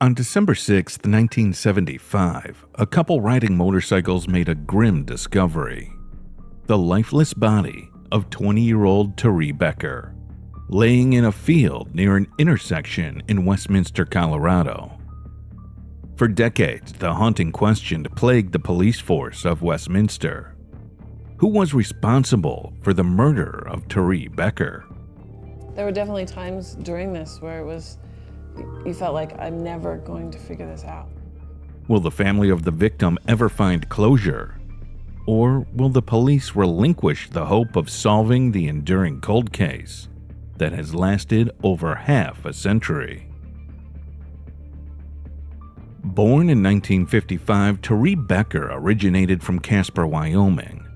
On December 6, 1975, a couple riding motorcycles made a grim discovery. The lifeless body of 20-year-old Teree Becker, laying in a field near an intersection in Westminster, Colorado. For decades, the haunting question plagued the police force of Westminster. Who was responsible for the murder of Teree Becker? There were definitely times during this where you felt like, I'm never going to figure this out. Will the family of the victim ever find closure? Or will the police relinquish the hope of solving the enduring cold case that has lasted over half a century? Born in 1955, Teree Becker originated from Casper, Wyoming.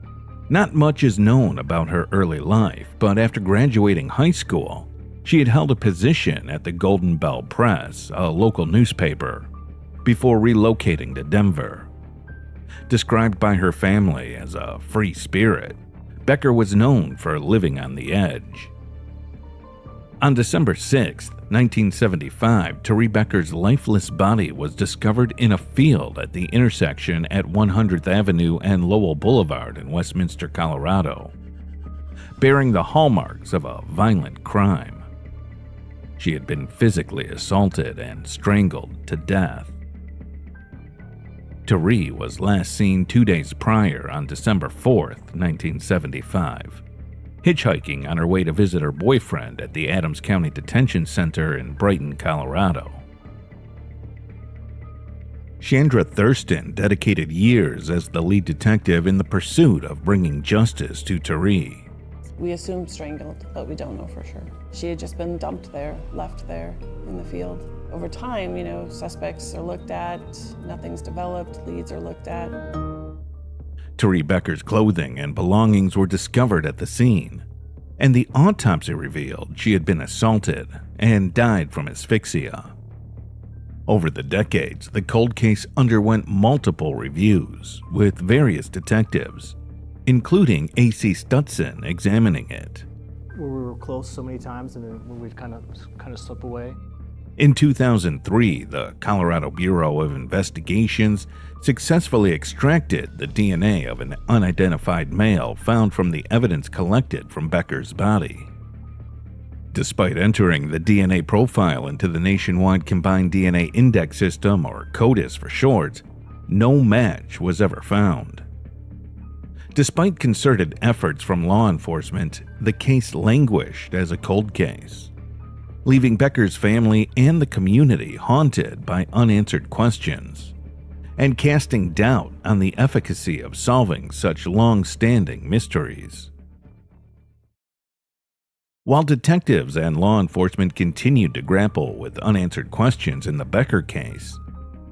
Not much is known about her early life, but after graduating high school, she had held a position at the Golden Bell Press, a local newspaper, before relocating to Denver. Described by her family as a free spirit, Becker was known for living on the edge. On December 6, 1975, Teree Becker's lifeless body was discovered in a field at the intersection at 100th Avenue and Lowell Boulevard in Westminster, Colorado, bearing the hallmarks of a violent crime. She had been physically assaulted and strangled to death. Teree was last seen 2 days prior on December 4, 1975, hitchhiking on her way to visit her boyfriend at the Adams County Detention Center in Brighton, Colorado. Chandra Thurston dedicated years as the lead detective in the pursuit of bringing justice to Teree. We assumed strangled, but we don't know for sure. She had just been dumped there, left there in the field. Over time, suspects are looked at, nothing's developed, leads are looked at. Teree Becker's clothing and belongings were discovered at the scene, and the autopsy revealed she had been assaulted and died from asphyxia. Over the decades, the cold case underwent multiple reviews, with various detectives, including A.C. Stutson, examining it. We were close so many times, and then we'd kind of slip away. In 2003, the Colorado Bureau of Investigations successfully extracted the DNA of an unidentified male found from the evidence collected from Becker's body. Despite entering the DNA profile into the nationwide Combined DNA Index System, or CODIS for short, no match was ever found. Despite concerted efforts from law enforcement, the case languished as a cold case, leaving Becker's family and the community haunted by unanswered questions, and casting doubt on the efficacy of solving such long-standing mysteries. While detectives and law enforcement continued to grapple with unanswered questions in the Becker case,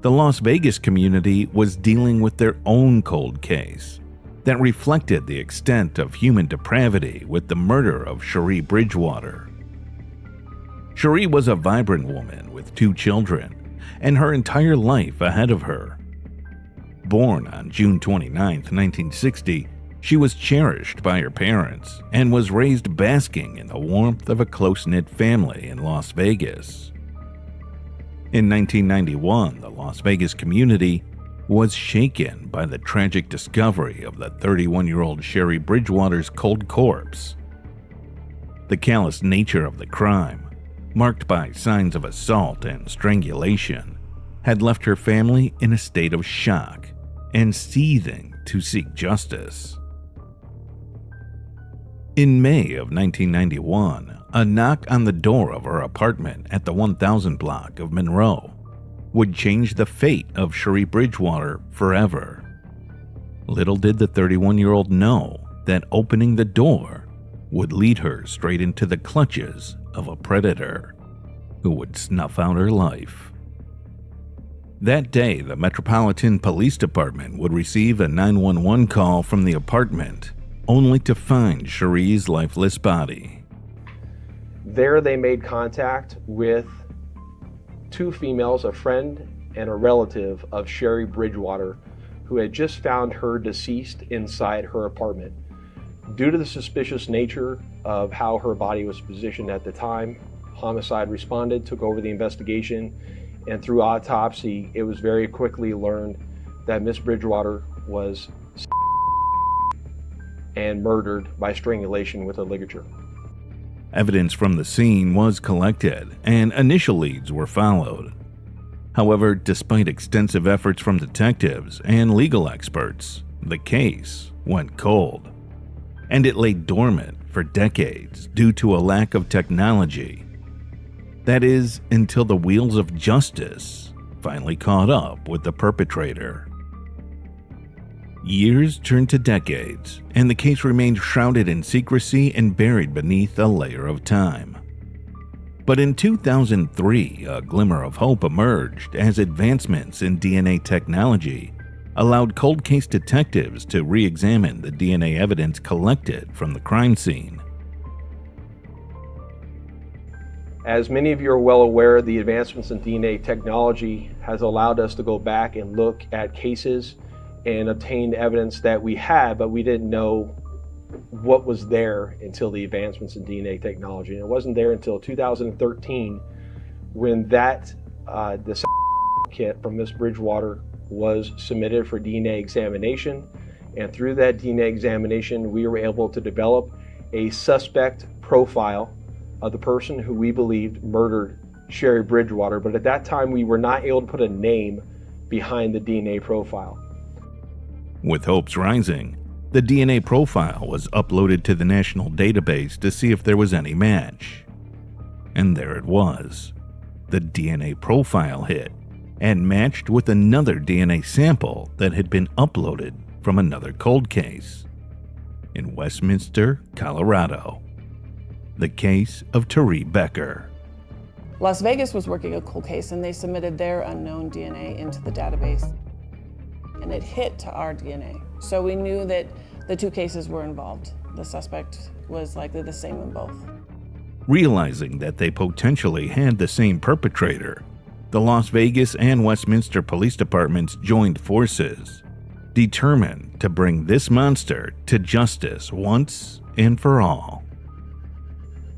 the Las Vegas community was dealing with their own cold case that reflected the extent of human depravity with the murder of Sherrie Bridgewater. Sherrie was a vibrant woman with 2 children and her entire life ahead of her. Born on June 29, 1960, she was cherished by her parents and was raised basking in the warmth of a close-knit family in Las Vegas. In 1991, the Las Vegas community was shaken by the tragic discovery of the 31-year-old Sherrie Bridgewater's cold corpse. The callous nature of the crime, marked by signs of assault and strangulation, had left her family in a state of shock and seething to seek justice. In May of 1991, a knock on the door of her apartment at the 1000 block of Monroe would change the fate of Sherrie Bridgewater forever. Little did the 31-year-old know that opening the door would lead her straight into the clutches of a predator who would snuff out her life. That day, the Metropolitan Police Department would receive a 911 call from the apartment, only to find Sherrie's lifeless body. There they made contact with 2 females, a friend and a relative of Sherrie Bridgewater, who had just found her deceased inside her apartment. Due to the suspicious nature of how her body was positioned at the time, homicide responded, took over the investigation, And through autopsy, it was very quickly learned that Miss Bridgewater was and murdered by strangulation with a ligature. Evidence from the scene was collected, and initial leads were followed. However, despite extensive efforts from detectives and legal experts, the case went cold, and it lay dormant for decades due to a lack of technology. That is, until the wheels of justice finally caught up with the perpetrator. Years turned to decades, and the case remained shrouded in secrecy and buried beneath a layer of time. But in 2003, a glimmer of hope emerged as advancements in DNA technology allowed cold case detectives to re-examine the DNA evidence collected from the crime scene. As many of you are well aware, the advancements in DNA technology has allowed us to go back and look at cases and obtain evidence that we had, but we didn't know what was there until the advancements in DNA technology. And it wasn't there until 2013 when that the kit from Miss Bridgewater was submitted for DNA examination. And through that DNA examination, we were able to develop a suspect profile of the person who we believed murdered Sherrie Bridgewater. But at that time, we were not able to put a name behind the DNA profile. With hopes rising, the DNA profile was uploaded to the national database to see if there was any match. And there it was. The DNA profile hit and matched with another DNA sample that had been uploaded from another cold case in Westminster, Colorado. The case of Teree Becker. Las Vegas was working a cold case, and they submitted their unknown DNA into the database. And it hit to our DNA. So we knew that the two cases were involved. The suspect was likely the same in both. Realizing that they potentially had the same perpetrator, the Las Vegas and Westminster police departments joined forces, determined to bring this monster to justice once and for all.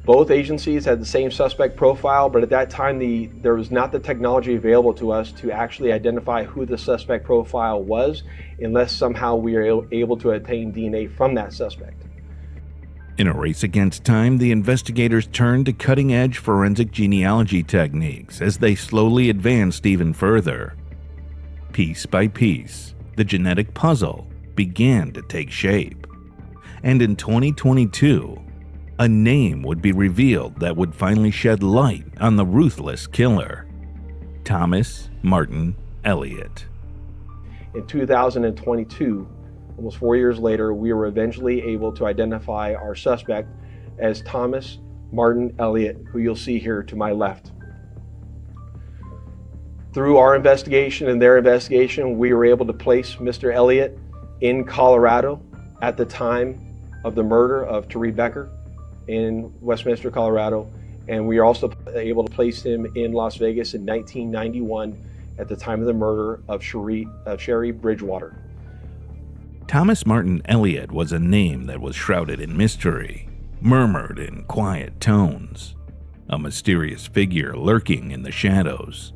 Both agencies had the same suspect profile, but at that time there was not the technology available to us to actually identify who the suspect profile was unless somehow we were able to obtain DNA from that suspect. In a race against time, the investigators turned to cutting-edge forensic genealogy techniques as they slowly advanced even further. Piece by piece, the genetic puzzle began to take shape. And in 2022, a name would be revealed that would finally shed light on the ruthless killer, Thomas Martin Elliott. In 2022, almost 4 years later, we were eventually able to identify our suspect as Thomas Martin Elliott, who you'll see here to my left. Through our investigation and their investigation, we were able to place Mr. Elliott in Colorado at the time of the murder of Teree Becker in Westminster, Colorado, and we are also able to place him in Las Vegas in 1991 at the time of the murder of Sherrie Bridgewater. Thomas Martin Elliott was a name that was shrouded in mystery, murmured in quiet tones, a mysterious figure lurking in the shadows,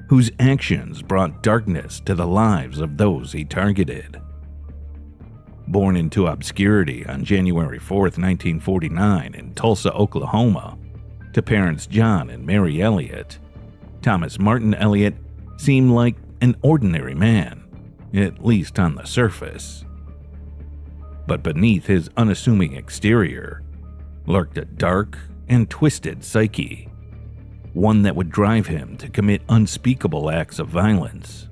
whose actions brought darkness to the lives of those he targeted. Born into obscurity on January 4th, 1949 in Tulsa, Oklahoma, to parents John and Mary Elliott, Thomas Martin Elliott seemed like an ordinary man, at least on the surface. But beneath his unassuming exterior lurked a dark and twisted psyche, one that would drive him to commit unspeakable acts of violence.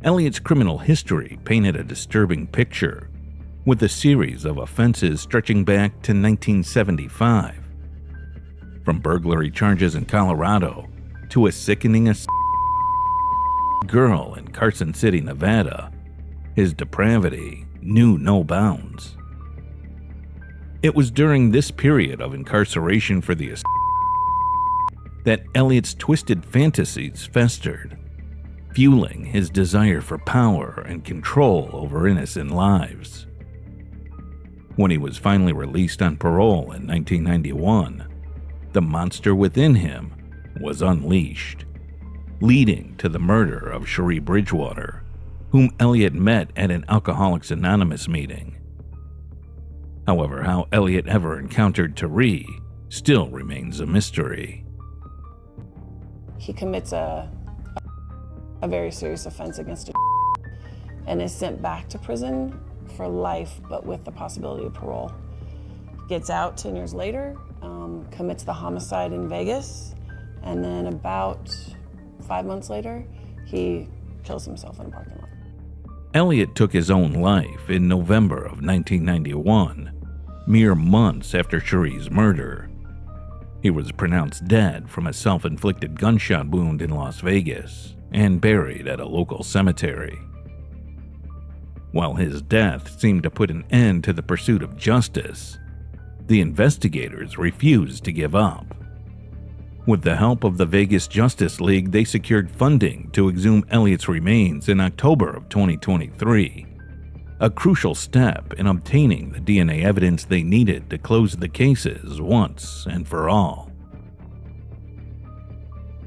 Elliott's criminal history painted a disturbing picture, with a series of offenses stretching back to 1975. From burglary charges in Colorado to a sickening girl in Carson City, Nevada, his depravity knew no bounds. It was during this period of incarceration for the that Elliott's twisted fantasies festered, fueling his desire for power and control over innocent lives. When he was finally released on parole in 1991, the monster within him was unleashed, leading to the murder of Sherrie Bridgewater, whom Elliott met at an Alcoholics Anonymous meeting. However, how Elliott ever encountered Teree still remains a mystery. He commits a very serious offense against a and is sent back to prison for life, but with the possibility of parole. Gets out 10 years later, commits the homicide in Vegas, and then about 5 months later, he kills himself in a parking lot. Elliott took his own life in November of 1991, mere months after Sherrie's murder. He was pronounced dead from a self-inflicted gunshot wound in Las Vegas and buried at a local cemetery. While his death seemed to put an end to the pursuit of justice, the investigators refused to give up. With the help of the Vegas Justice League, they secured funding to exhume Elliott's remains in October of 2023, a crucial step in obtaining the DNA evidence they needed to close the cases once and for all.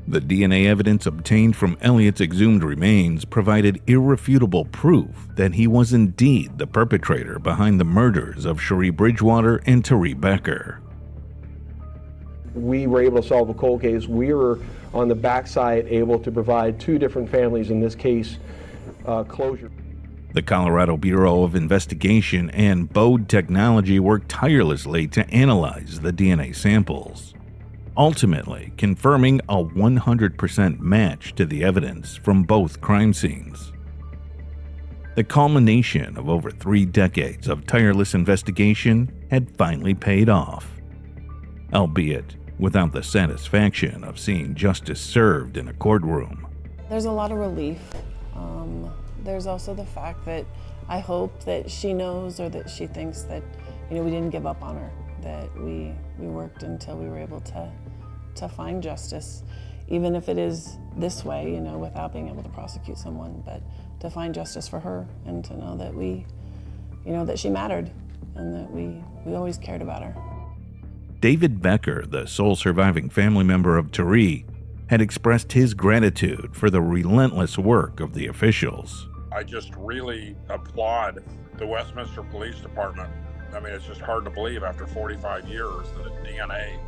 The DNA evidence obtained from Elliott's exhumed remains provided irrefutable proof that he was indeed the perpetrator behind the murders of Sherrie Bridgewater and Teree Becker. We were able to solve a cold case. We were on the backside able to provide two different families, in this case, closure. The Colorado Bureau of Investigation and Bode Technology worked tirelessly to analyze the DNA samples, ultimately confirming a 100% match to the evidence from both crime scenes. The culmination of over 3 decades of tireless investigation had finally paid off, albeit without the satisfaction of seeing justice served in a courtroom. There's a lot of relief. There's also the fact that I hope that she knows, or that she thinks that, we didn't give up on her, that we worked until we were able to find justice, even if it is this way, without being able to prosecute someone, but to find justice for her and to know that that she mattered and that we always cared about her. David Becker, the sole surviving family member of Teree, had expressed his gratitude for the relentless work of the officials. I just really applaud the Westminster Police Department. I mean, it's just hard to believe after 45 years that DNA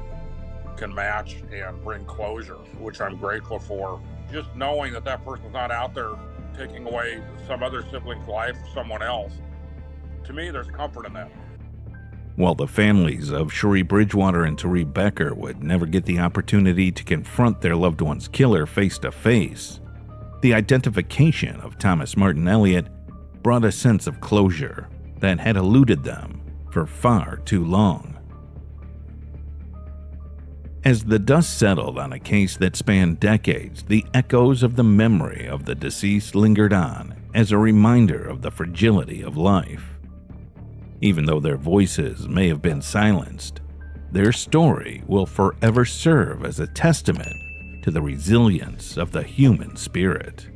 can match and bring closure, which I'm grateful for. Just knowing that that person's not out there taking away some other sibling's life for someone else, to me, there's comfort in that. While the families of Sherrie Bridgewater and Teree Becker would never get the opportunity to confront their loved one's killer face to face, the identification of Thomas Martin Elliott brought a sense of closure that had eluded them for far too long. As the dust settled on a case that spanned decades, the echoes of the memory of the deceased lingered on as a reminder of the fragility of life. Even though their voices may have been silenced, their story will forever serve as a testament to the resilience of the human spirit.